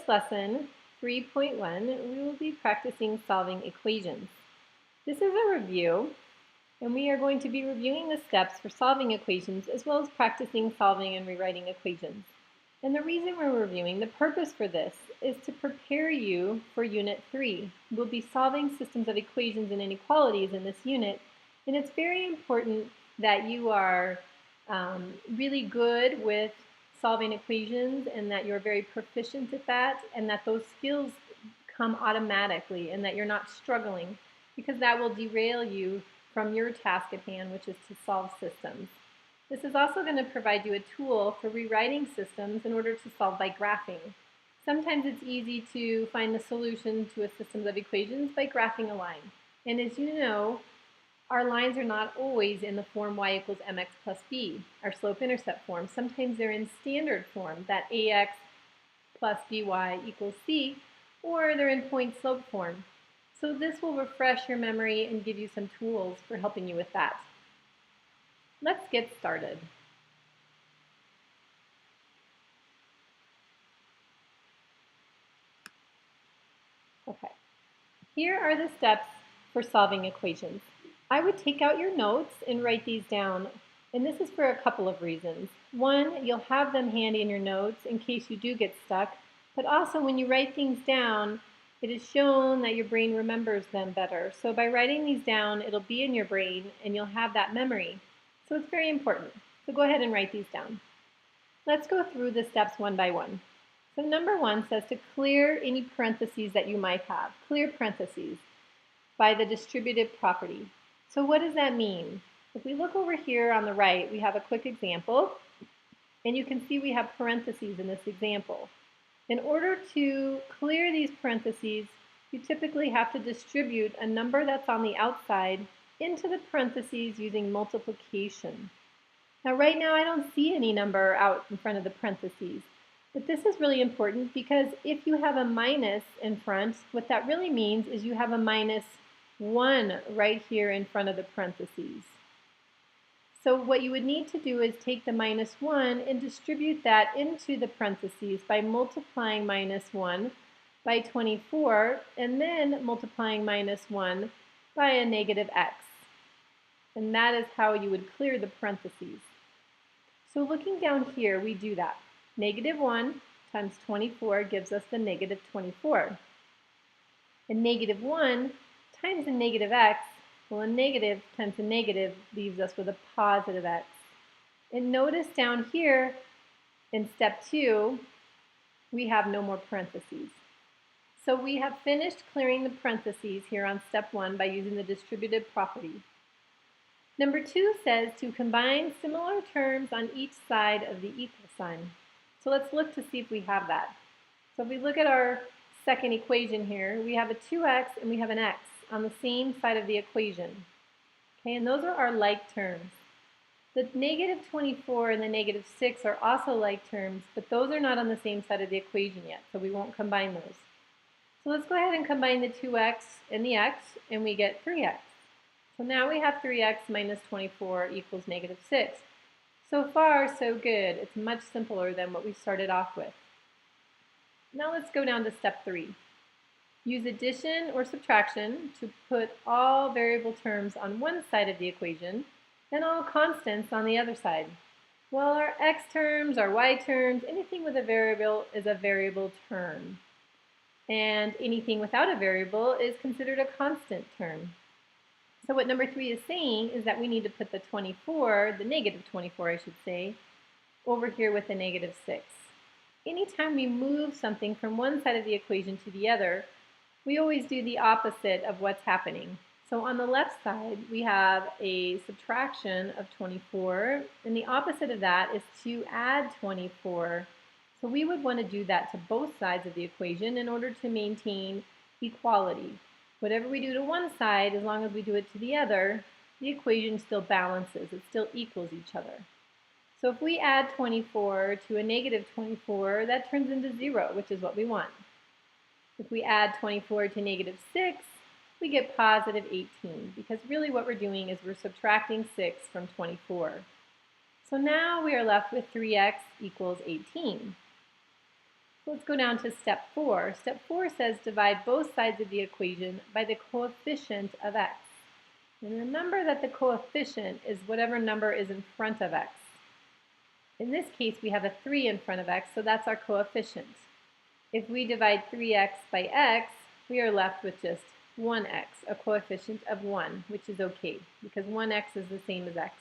lesson, 3.1, we will be practicing solving equations. This is a review, and we are going to be reviewing the steps for solving equations as well as practicing solving and rewriting equations. And the reason we're reviewing, the purpose for this, is to prepare you for Unit 3. We'll be solving systems of equations and inequalities in this unit, and it's very important that you are really good with solving equations and that you're very proficient at that and that those skills come automatically and that you're not struggling, because that will derail you from your task at hand, which is to solve systems. This is also going to provide you a tool for rewriting systems in order to solve by graphing. Sometimes it's easy to find the solution to a system of equations by graphing a line. And as you know, our lines are not always in the form y equals mx plus b, our slope-intercept form. Sometimes they're in standard form, that ax plus by equals c, or they're in point-slope form. So this will refresh your memory and give you some tools for helping you with that. Let's get started. Okay, here are the steps for solving equations. I would take out your notes and write these down, and this is for a couple of reasons. One, you'll have them handy in your notes in case you do get stuck, but also when you write things down, it is shown that your brain remembers them better. So by writing these down, it'll be in your brain and you'll have that memory. So it's very important. So go ahead and write these down. Let's go through the steps one by one. So number 1 says to clear any parentheses that you might have. Clear parentheses by the distributive property. So what does that mean? If we look over here on the right, we have a quick example, and you can see we have parentheses in this example. In order to clear these parentheses, you typically have to distribute a number that's on the outside into the parentheses using multiplication. Now right now I don't see any number out in front of the parentheses, but this is really important because if you have a minus in front, what that really means is you have a minus 1 right here in front of the parentheses. So what you would need to do is take the minus 1 and distribute that into the parentheses by multiplying minus 1 by 24 and then multiplying minus 1 by a negative x. And that is how you would clear the parentheses. So looking down here, we do that. Negative 1 times 24 gives us the negative 24. And negative 1 times a negative x, well, a negative times a negative leaves us with a positive x. And notice down here in step 2, we have no more parentheses. So we have finished clearing the parentheses here on step 1 by using the distributive property. Number 2 says to combine similar terms on each side of the equal sign. So let's look to see if we have that. So if we look at our second equation here, we have a 2x and we have an x on the same side of the equation. Okay, and those are our like terms. The negative 24 and the negative 6 are also like terms, but those are not on the same side of the equation yet, so we won't combine those. So let's go ahead and combine the 2x and the x, and we get 3x. So now we have 3x minus 24 equals negative 6. So far, so good. It's much simpler than what we started off with. Now let's go down to step 3. Use addition or subtraction to put all variable terms on one side of the equation and all constants on the other side. Well, our x terms, our y terms, anything with a variable is a variable term. And anything without a variable is considered a constant term. So what number 3 is saying is that we need to put the 24, the negative 24 I should say, over here with the negative 6. Anytime we move something from one side of the equation to the other, we always do the opposite of what's happening. So on the left side, we have a subtraction of 24, and the opposite of that is to add 24. So we would want to do that to both sides of the equation in order to maintain equality. Whatever we do to one side, as long as we do it to the other, the equation still balances. It still equals each other. So if we add 24 to a negative 24, that turns into 0, which is what we want. If we add 24 to negative 6, we get positive 18, because really what we're doing is we're subtracting 6 from 24. So now we are left with 3x equals 18. Let's go down to step 4. Step 4 says divide both sides of the equation by the coefficient of x. And remember that the coefficient is whatever number is in front of x. In this case, we have a 3 in front of x, so that's our coefficient. If we divide 3x by x, we are left with just 1x, a coefficient of 1, which is okay, because 1x is the same as x.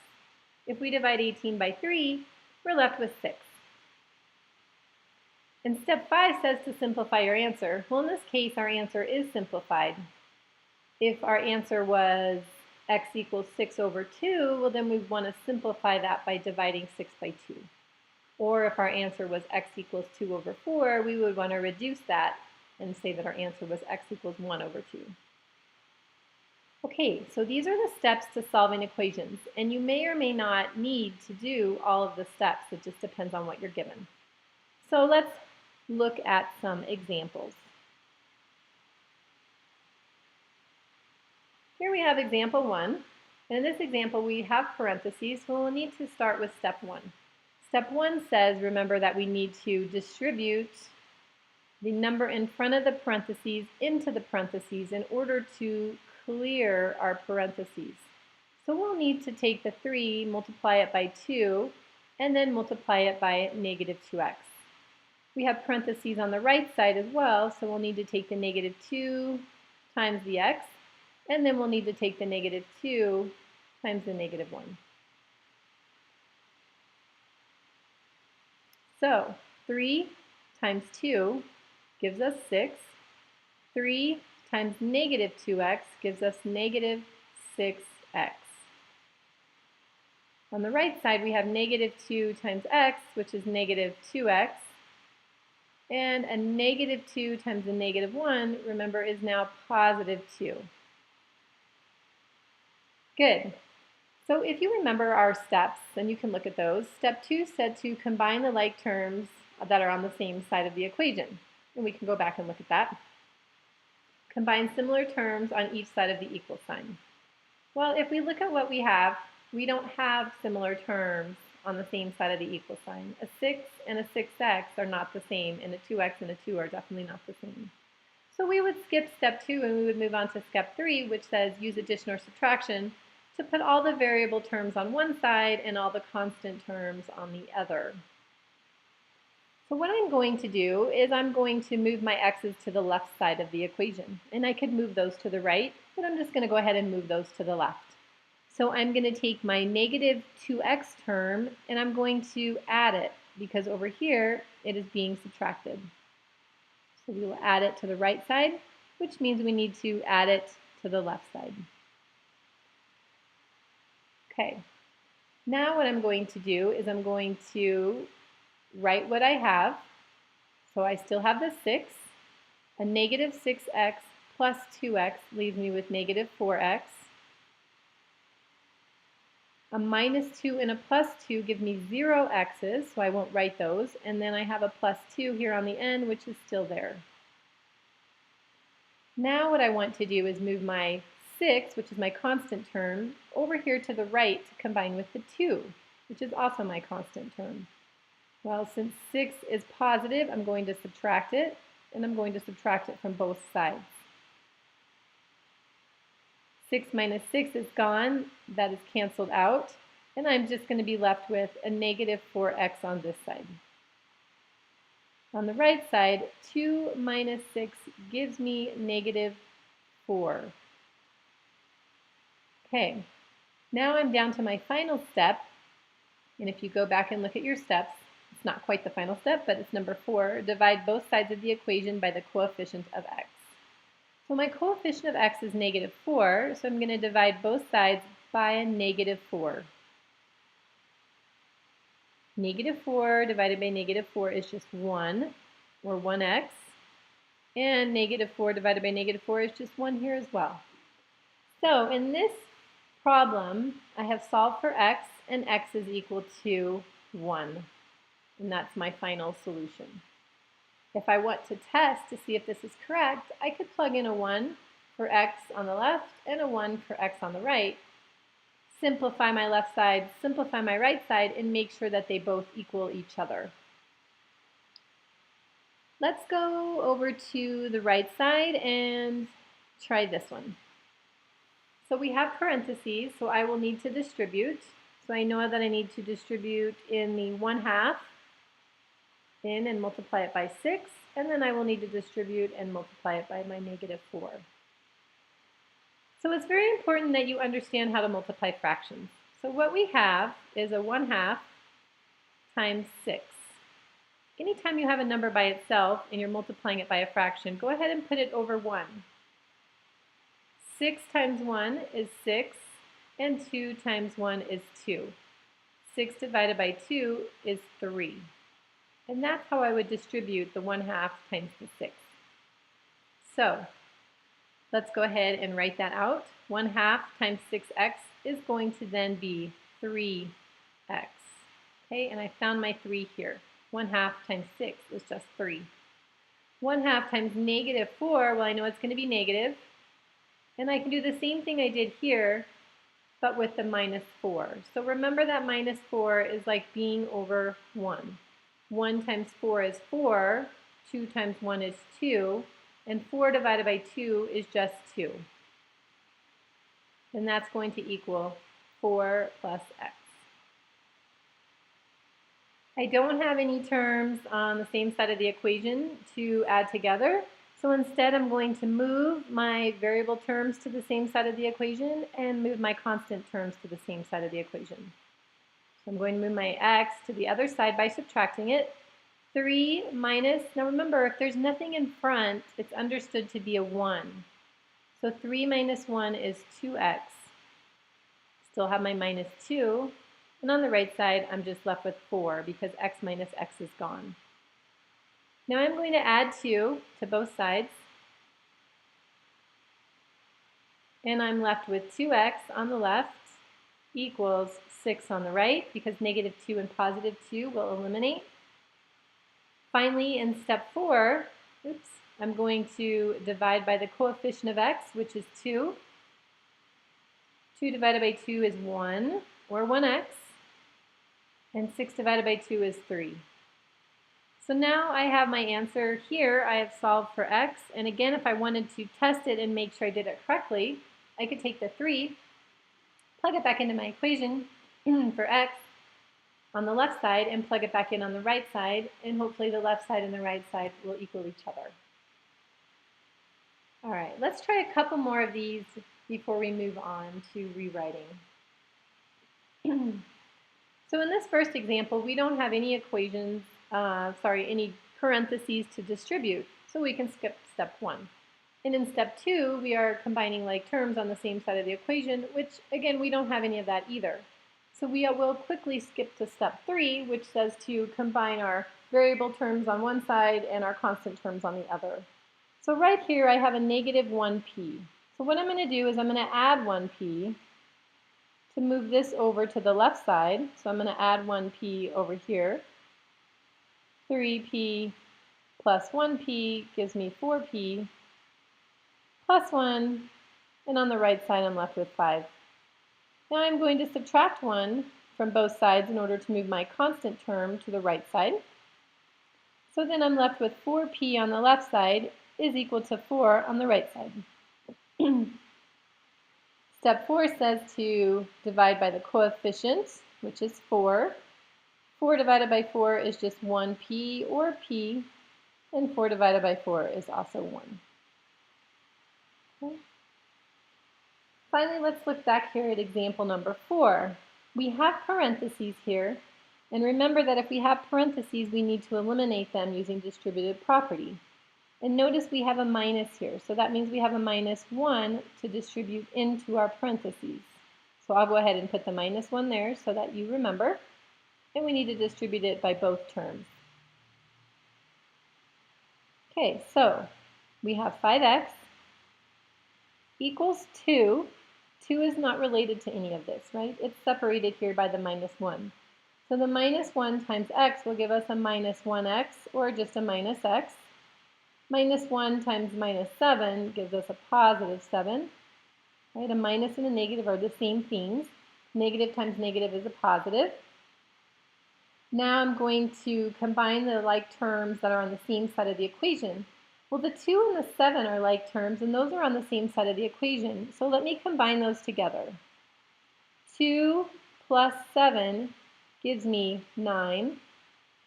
If we divide 18 by 3, we're left with 6. And step 5 says to simplify your answer. Well, in this case, our answer is simplified. If our answer was x equals 6 over 2, well, then we want to simplify that by dividing 6 by 2. Or if our answer was x equals 2 over 4, we would want to reduce that and say that our answer was x equals 1 over 2. Okay, so these are the steps to solving equations, and you may or may not need to do all of the steps. It just depends on what you're given. So let's look at some examples. Here we have example 1, and in this example we have parentheses, so we'll need to start with step 1. Step 1 says, remember that we need to distribute the number in front of the parentheses into the parentheses in order to clear our parentheses. So we'll need to take the 3, multiply it by 2, and then multiply it by negative 2x. We have parentheses on the right side as well, so we'll need to take the negative 2 times the x, and then we'll need to take the negative 2 times the negative 1. So 3 times 2 gives us 6. 3 times negative 2x gives us negative 6x. On the right side, we have negative 2 times x, which is negative 2x. And a negative 2 times a negative 1, remember, is now positive 2. Good. So if you remember our steps, then you can look at those. Step 2 said to combine the like terms that are on the same side of the equation. And we can go back and look at that. Combine similar terms on each side of the equal sign. Well, if we look at what we have, we don't have similar terms on the same side of the equal sign. A 6 and a 6x are not the same, and a 2x and a 2 are definitely not the same. So we would skip step 2 and we would move on to step 3, which says use addition or subtraction to put all the variable terms on one side and all the constant terms on the other. So what I'm going to do is I'm going to move my x's to the left side of the equation. And I could move those to the right, but I'm just going to go ahead and move those to the left. So I'm going to take my negative 2x term and I'm going to add it because over here it is being subtracted. So we will add it to the right side, which means we need to add it to the left side. Okay, now what I'm going to do is I'm going to write what I have. So I still have the 6. A negative 6x plus 2x leaves me with negative 4x. A minus 2 and a plus 2 give me 0 x's, so I won't write those. And then I have a plus 2 here on the end, which is still there. Now what I want to do is move my 6, which is my constant term, over here to the right to combine with the 2, which is also my constant term. Well, since 6 is positive, I'm going to subtract it, and I'm going to subtract it from both sides. 6 minus 6 is gone, that is canceled out, and I'm just going to be left with a negative 4x on this side. On the right side, 2 minus 6 gives me negative 4. Okay, now I'm down to my final step, and if you go back and look at your steps, it's not quite the final step, but it's number 4. Divide both sides of the equation by the coefficient of x. So my coefficient of x is negative 4, so I'm going to divide both sides by a negative 4. Negative 4 divided by negative 4 is just 1, or 1x. And negative 4 divided by negative 4 is just 1 here as well. So in this problem, I have solved for x, and x is equal to 1. And that's my final solution. If I want to test to see if this is correct, I could plug in a 1 for x on the left and a 1 for x on the right. Simplify my left side, simplify my right side, and make sure that they both equal each other. Let's go over to the right side and try this one. So we have parentheses, so I will need to distribute. So I know that I need to distribute in the 1/2 in and multiply it by 6, and then I will need to distribute and multiply it by my -4. So it's very important that you understand how to multiply fractions. So what we have is a 1/2 times 6. Anytime you have a number by itself and you're multiplying it by a fraction, go ahead and put it over 1. 6 times 1 is 6, and 2 times 1 is 2. 6 divided by 2 is 3. And that's how I would distribute the 1/2 times the 6. So let's go ahead and write that out. 1/2 times 6x is going to then be 3x. Okay, and I found my 3 here. 1/2 times 6 is just 3. 1/2 times -4, well, I know it's going to be negative. And I can do the same thing I did here, but with the -4. So remember that -4 is like being over 1. 1 times 4 is 4, 2 times 1 is 2, and 4 divided by 2 is just 2. And that's going to equal 4 plus x. I don't have any terms on the same side of the equation to add together, so instead I'm going to move my variable terms to the same side of the equation and move my constant terms to the same side of the equation. So I'm going to move my x to the other side by subtracting it. 3 minus, now remember, if there's nothing in front, it's understood to be a 1. So 3 minus 1 is 2x. Still have my -2. And on the right side, I'm just left with 4 because x minus x is gone. Now I'm going to add 2 to both sides. And I'm left with 2x on the left equals 6 on the right because -2 and +2 will eliminate. Finally, in step 4, I'm going to divide by the coefficient of x, which is 2. 2 divided by 2 is 1, or 1x. And 6 divided by 2 is 3. So now I have my answer here. I have solved for x. And again, if I wanted to test it and make sure I did it correctly, I could take the 3, plug it back into my equation for x on the left side, and plug it back in on the right side, and hopefully the left side and the right side will equal each other. All right, let's try a couple more of these before we move on to rewriting. So in this first example, we don't have any equations, any parentheses to distribute, so we can skip step 1. And in step 2, we are combining like terms on the same side of the equation, which again, we don't have any of that either. So we will quickly skip to step 3, which says to combine our variable terms on one side and our constant terms on the other. So right here, I have a -1p. So what I'm going to do is I'm going to add 1p to move this over to the left side. So I'm going to add 1p over here. 3p plus 1p gives me 4p plus 1, and on the right side I'm left with 5. Now I'm going to subtract 1 from both sides in order to move my constant term to the right side. So then I'm left with 4p on the left side is equal to 4 on the right side. Step 4 says to divide by the coefficient, which is 4. 4 divided by 4 is just 1p or p, and 4 divided by 4 is also 1. Okay. Finally, let's look back here at example number 4. We have parentheses here, and remember that if we have parentheses, we need to eliminate them using distributive property. And notice we have a minus here, so that means we have a -1 to distribute into our parentheses. So I'll go ahead and put the -1 there so that you remember, and we need to distribute it by both terms. Okay, so we have 5x equals 2. 2 is not related to any of this, right? It's separated here by the -1. So the -1 times x will give us a -1x, or just a -x. -1 times -7 gives us a +7. Right? A minus and a negative are the same things. Negative times negative is a positive. Now I'm going to combine the like terms that are on the same side of the equation. Well, the 2 and the 7 are like terms, and those are on the same side of the equation. So let me combine those together. 2 plus 7 gives me 9,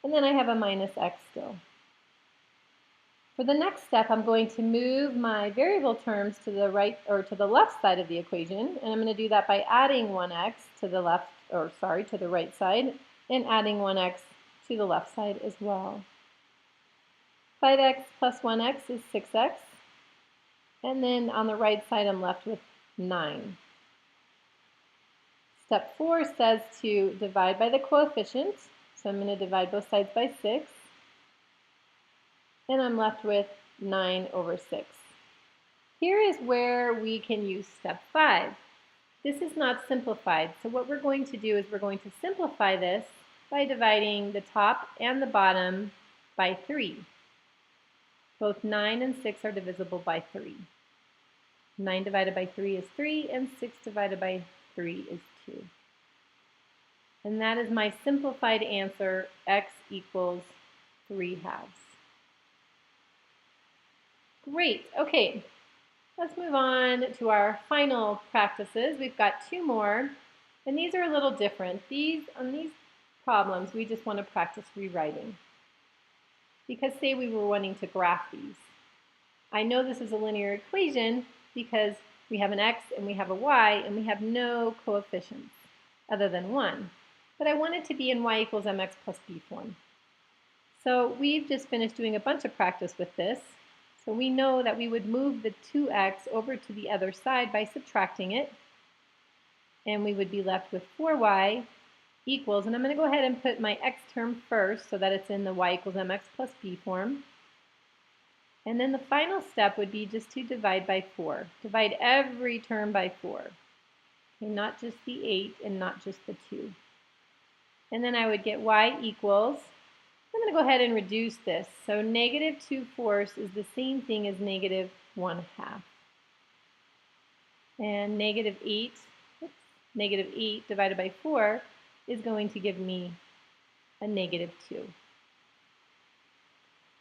and then I have a minus x still. For the next step, I'm going to move my variable terms to the right or to the left side of the equation, and I'm going to do that by adding 1x to the left, or sorry, to the right side, and adding 1x to the left side as well. 5x plus 1x is 6x, and then on the right side I'm left with 9. Step 4 says to divide by the coefficient, so I'm going to divide both sides by 6, and I'm left with 9 over 6. Here is where we can use step 5. This is not simplified, so what we're going to do is we're going to simplify this by dividing the top and the bottom by 3. Both 9 and 6 are divisible by 3. 9 divided by 3 is 3, and 6 divided by 3 is 2. And that is my simplified answer, x equals 3/2. Great, okay. Let's move on to our final practices. We've got 2 more, and these are a little different. On these problems, we just want to practice rewriting. Because say we were wanting to graph these. I know this is a linear equation because we have an x and we have a y and we have no coefficients other than 1. But I want it to be in y equals mx plus b form. So we've just finished doing a bunch of practice with this. So we know that we would move the 2x over to the other side by subtracting it. And we would be left with 4y equals, and I'm going to go ahead and put my x term first so that it's in the y equals mx plus b form. And then the final step would be just to divide by 4. Divide every term by 4. Okay, not just the 8 and not just the 2. And then I would get y equals, I'm going to go ahead and reduce this. So negative 2/4 is the same thing as negative 1/2. And negative 8 divided by 4 is going to give me a negative 2.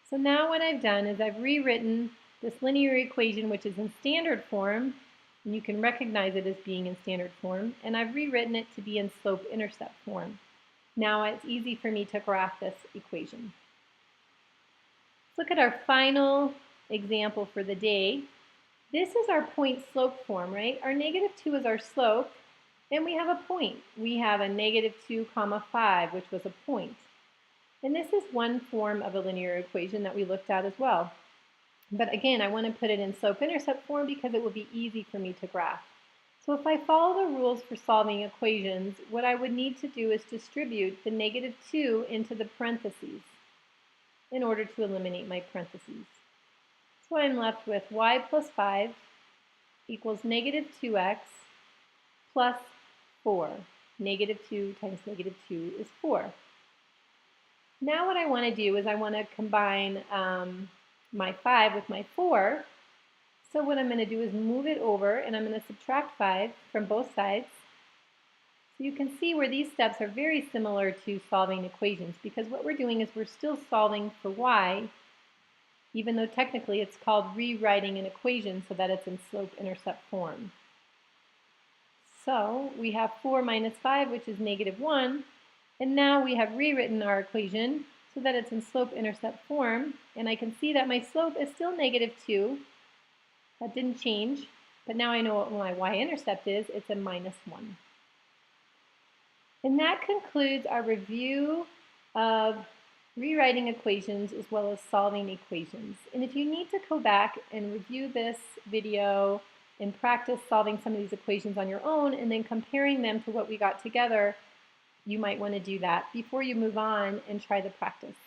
So now what I've done is I've rewritten this linear equation, which is in standard form, and you can recognize it as being in standard form, and I've rewritten it to be in slope-intercept form. Now it's easy for me to graph this equation. Let's look at our final example for the day. This is our point-slope form, right? Our negative 2 is our slope, and we have a point. We have a negative 2 comma 5, which was a point. And this is one form of a linear equation that we looked at as well. But again, I want to put it in slope-intercept form because it will be easy for me to graph. So if I follow the rules for solving equations, what I would need to do is distribute the negative 2 into the parentheses in order to eliminate my parentheses. So I'm left with y plus 5 equals negative 2x plus 4. Negative 2 times negative 2 is 4. Now what I want to do is I want to combine my 5 with my 4. So what I'm going to do is move it over, and I'm going to subtract 5 from both sides. So you can see where these steps are very similar to solving equations, because what we're doing is we're still solving for y, even though technically it's called rewriting an equation so that it's in slope-intercept form. So we have 4 minus 5, which is negative 1, and now we have rewritten our equation so that it's in slope-intercept form, and I can see that my slope is still negative 2. That didn't change, but now I know what my y-intercept is. It's a minus 1. And that concludes our review of rewriting equations as well as solving equations. And if you need to go back and review this video and practice solving some of these equations on your own and then comparing them to what we got together, you might want to do that before you move on and try the practice.